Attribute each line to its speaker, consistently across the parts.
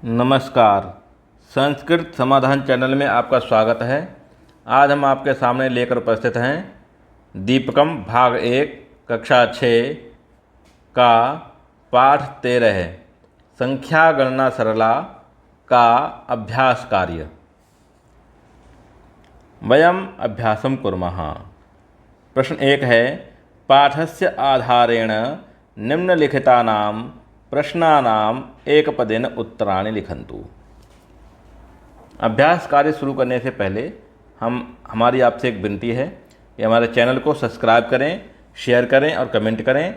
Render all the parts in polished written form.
Speaker 1: नमस्कार। संस्कृत समाधान चैनल में आपका स्वागत है। आज हम आपके सामने लेकर उपस्थित हैं दीपकम भाग 1 कक्षा 6 का पाठ 13 संख्या गणना सरला का अभ्यास कार्य। वयम अभ्यासं कुर्मः। प्रश्न 1 है, पाठस्य आधारेण निम्नलिखितानां प्रश्नानाम एकपदेन उत्तराणि लिखन्तु। अभ्यास कार्य शुरू करने से पहले हमारी आपसे एक विनती है कि हमारे चैनल को सब्सक्राइब करें, शेयर करें और कमेंट करें।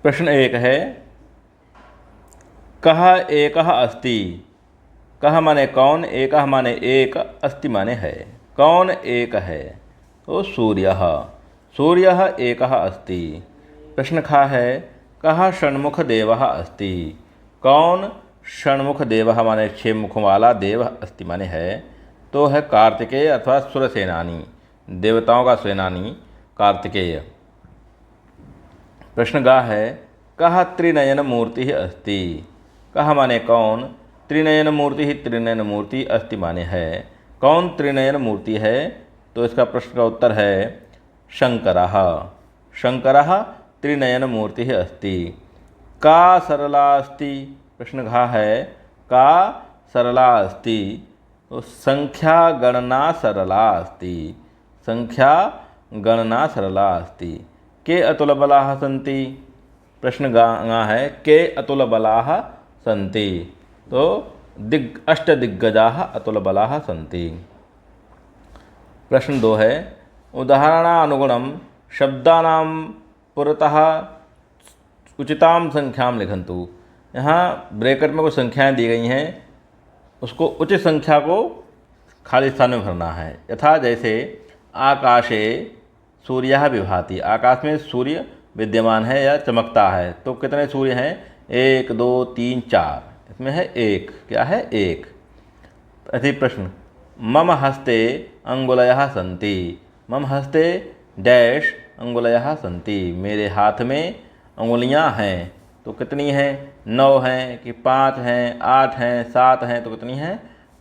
Speaker 1: प्रश्न 1 है, कः एकः अस्ति। कः माने कौन, एकः माने एक, अस्ति माने है। कौन एक है? तो सूर्यः। सूर्यः एकः अस्ति। प्रश्न खा है, कः षण्मुख देवः अस्ति। कौन षण्मुख देवः माने 6 मुखों वाला देव अस्ति माने है, तो है कार्तिकेय अथवा सुरसेनानी, देवताओं का सेनानी कार्तिकेय। प्रश्न गा है, कः त्रिनयन मूर्ति अस्ति। कः माने कौन, त्रिनयन मूर्ति ही त्रिनयन मूर्ति अस्ति माने है। कौन त्रिनयन मूर्ति है? तो इसका प्रश्न का उत्तर है शंकरः। शंकरः त्रिनयन मूर्ति अस्ति। का सरला अस्ति। प्रश्न घा है, का सरला अस्ति, तो संख्या गणना सरला अस्ति। संख्या गणना सरला अस्ति। के अतुलबलाः सन्ति। प्रश्न गा है, के अतुलबलाः सन्ति, तो अष्टदिग्गजाः अतुलबलाः सन्ति। प्रश्न 2 है, उदाहरणानुगुणं शब्दानां पुरतः उचितां संख्यां लिखन्तु। यहाँ ब्रैकेट में कुछ संख्याएं दी गई हैं, उसको उचित संख्या को खाली स्थान में भरना है। यथा जैसे आकाशे सूर्यः विभाति। आकाश में सूर्य विद्यमान है या चमकता है, तो कितने सूर्य हैं? 1 2 3 4, इसमें है 1। क्या है? 1। ऐसे प्रश्न, मम हस्ते अंगुलयः सन्ति। मम हस्ते डैश अंगुलयः सन्ति। मेरे हाथ में अंगुलियां हैं, तो कितनी हैं? 9 हैं कि 5 हैं, 8 हैं, 7 हैं, तो कितनी हैं?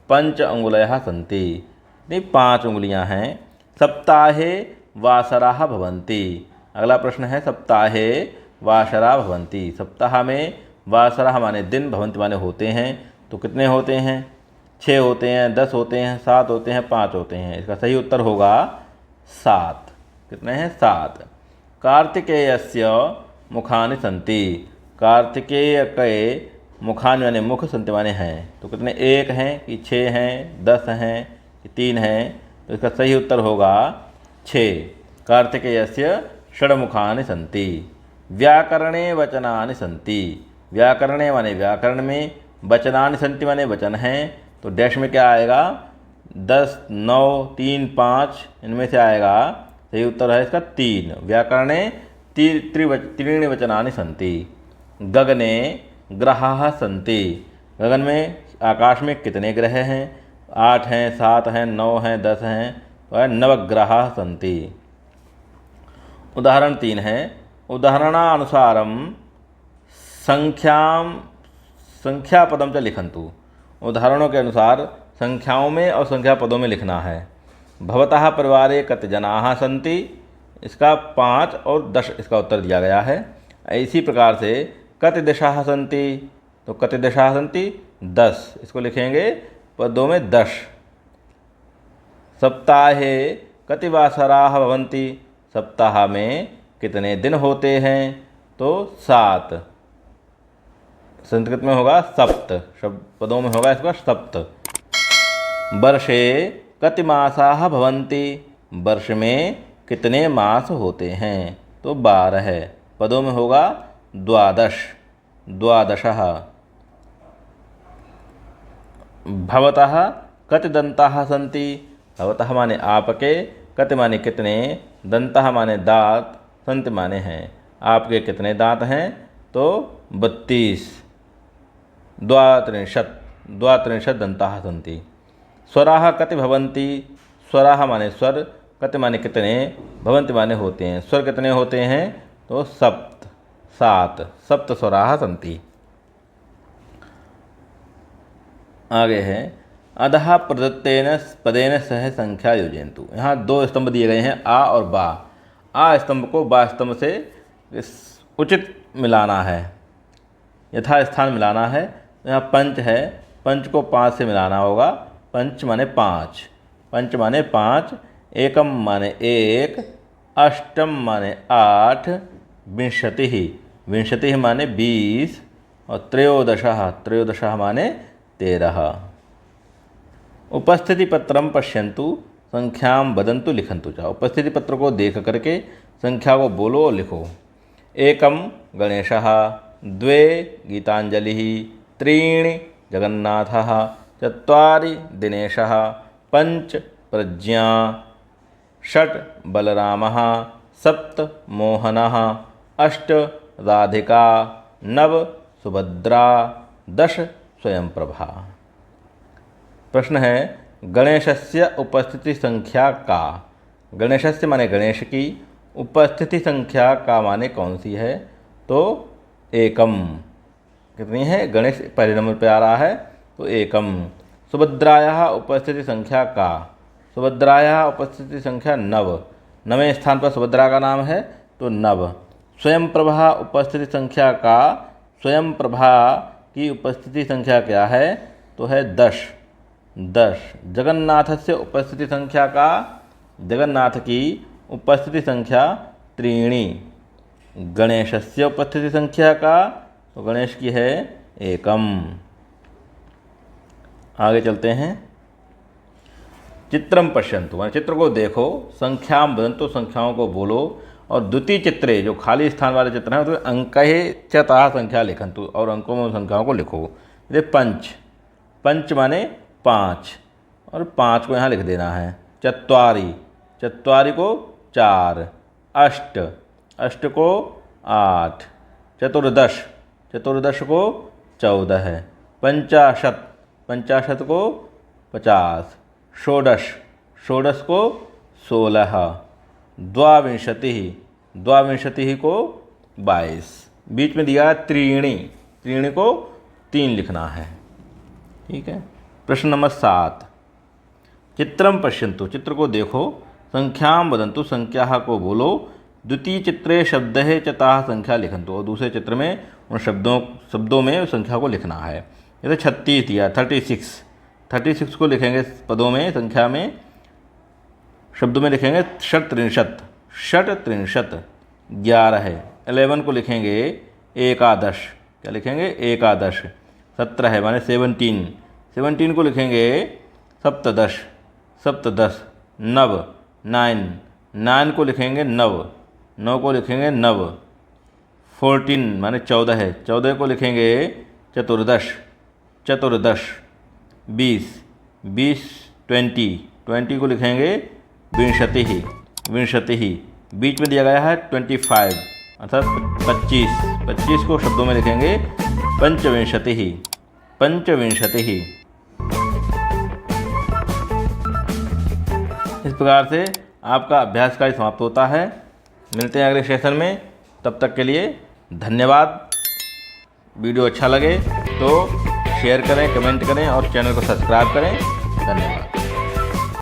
Speaker 1: पंच अंगुलयः सन्ति, नहीं 5 उंगलियां हैं। सप्ताहे वासराः भवन्ति। अगला प्रश्न है, सप्ताहे वासरा भवन्ति। सप्ताह में वासरा माने दिन, भवंती माने होते हैं, तो कितने होते हैं? 6 होते हैं, 10 होते हैं, 7 होते हैं, 5 होते हैं। इसका सही उत्तर होगा 7। कितने हैं? 7। कार्तिकेयस्य मुखानि सन्ति। कार्तिकेय के मुखानि माने मुख, सन्ति माने हैं, तो कितने? 1 हैं कि 6 हैं, 10 हैं कि 3 हैं, तो इसका सही उत्तर होगा 6। कार्तिकेयस्य षड्मुखानि सन्ति। व्याकरणे वचनानि सन्ति। व्याकरणे माने व्याकरण में, वचनानि सन्ति माने वचन हैं, तो डैश में क्या आएगा? 10 9 3 5, इनमें से आएगा सही उत्तर है इसका 3। व्याकरणे त्रीणि वचनानि सन्ति। गगने ग्रहाः सन्ति। गगन में, आकाश में कितने ग्रह हैं? 8 हैं, 7 हैं, 9 हैं, 10 हैं, तो है नवग्रहाः सन्ति। उदाहरण 3 है, उदाहरणानुसारं संख्यापदं च लिखन्तु। उदाहरणों के अनुसार संख्याओं में और संख्या पदों में लिखना है। भवतः परिवारे कति जनाः सन्ति। इसका 5 और 10 इसका उत्तर दिया गया है। इसी प्रकार से कति दिशाः सन्ति, तो कति दिशाः सन्ति 10, इसको लिखेंगे पदों में 10। सप्ताहे कति वासराः भवन्ति। सप्ताह में कितने दिन होते हैं? तो 7। संस्कृत में होगा सप्त, शब्द पदों में होगा इसका सप्त। वर्षे कति मासाः भवन्ति। वर्ष में कितने मास होते हैं? तो 12। पदों में होगा 12, 12। भवतः कति दन्ताः सन्ति। भवतः माने आपके, कति माने कितने, दंतः माने दांत, सन्ति माने हैं आपके कितने दांत हैं? तो 32। द्वात्रिंशत् दंताः सन्ति। स्वराः कति भवन्ति। स्वराः माने स्वर, कति माने कितने, भवन्ति माने होते हैं। स्वर कितने होते हैं, तो सप्त, 7, सप्त स्वराः सन्ति। आगे है अधः प्रदत्तेन पदेन सह संख्या योजयन्तु। यहाँ 2 स्तंभ दिए गए हैं, आ और बा। आ स्तंभ को बा स्तंभ से उचित मिलाना है, यथा स्थान मिलाना है। यहाँ पंच है, पंच को 5 से मिलाना होगा। पंच माने 5, पंच माने 5, एकम माने 1, अष्टम माने 8, विंशतिः, विंशतिः माने 20 और त्रयोदशः, त्रयोदशः माने 13। उपस्थिति पत्रम पश्यन्तु संख्यां वदन्तु लिखन्तु च। उपस्थिति पत्र को देख करके संख्या को बोलो और लिखो। एकम गणेशः, 2 गीतांजलिः, 3 जगन्नाथः, 4 दिनेशः, 5 प्रज्ञा, 6 बलरामः, 7 मोहनः, 8 राधिका, 9 सुभद्रा, 10 स्वयंप्रभा। प्रश्न है गणेशस्य उपस्थिति संख्या का। गणेशस्य माने गणेश की, उपस्थिति संख्या का माने कौन सी है, तो एकम। कितनी है, गणेश पहले नंबर पे आ रहा है तो एकम। सुभद्रायाः उपस्थिति संख्या का, सुभद्रायाः उपस्थिति संख्या 9, 9वें स्थान पर सुभद्रा का नाम है तो 9। स्वयंप्रभा उपस्थिति संख्या का, स्वयंप्रभा की उपस्थिति संख्या क्या है, तो है 10, 10। जगन्नाथस्य उपस्थिति संख्या का, जगन्नाथ की उपस्थिति संख्या 3। गणेशस्य उपस्थिति संख्या का, तो गणेश की है एकम। आगे चलते हैं। चित्रम पश्यन्तु, माने चित्र को देखो, संख्यां वदन्तु संख्याओं को बोलो, और द्वितीय चित्रे जो खाली स्थान वाले चित्र हैं तो अंकैः च ताः संख्या लिखन्तु, और अंकों में संख्याओं को लिखो। ये पंच, पंच माने 5 और 5 को यहाँ लिख देना है। चत्वारि, चत्वारि को 4, अष्ट, अष्ट को 8, चतुर्दश, चतुर्दश को 14 है, पंचाशत, पंचाशत को 50, षोडश, षोडश को 16, द्वाविंशतिः, द्वाविंशतिः को 22। बीच में दिया त्रीणि, त्रीणि को 3 लिखना है। ठीक है। प्रश्न नंबर 7, चित्रम पश्यन्तु, चित्र को देखो, संख्यां वदन्तु संख्या को बोलो, द्वितीय चित्रे शब्दैः च ताः संख्या लिखन्तु, और दूसरे चित्र में उन शब्दों में संख्या को लिखना है। जैसे 36 दिया, 36, 36 को लिखेंगे पदों में, संख्या में, शब्दों में लिखेंगे षट्त्रिंशत्, षट्त्रिंशत्। 11 है, 11 को लिखेंगे एकादश, क्या लिखेंगे एकादश। 17 है माने 17, 17 को लिखेंगे सप्तदश, सप्तदश। 9, 9, 9 को लिखेंगे 9, 9 को लिखेंगे 9। 14 माने 14 है, 14 को लिखेंगे चतुर्दश, चतुर्दश। 20, 20, 20, 20 को लिखेंगे विंशतिः, विंशतिः। बीच में दिया गया है 25 अर्थात 25, 25 को शब्दों में लिखेंगे पंचविंशतिः, पंचविंशतिः। इस प्रकार से आपका अभ्यास कार्य समाप्त होता है। मिलते हैं अगले सेशन में, तब तक के लिए धन्यवाद। वीडियो अच्छा लगे तो शेयर करें, कमेंट करें और चैनल को सब्सक्राइब करें। धन्यवाद।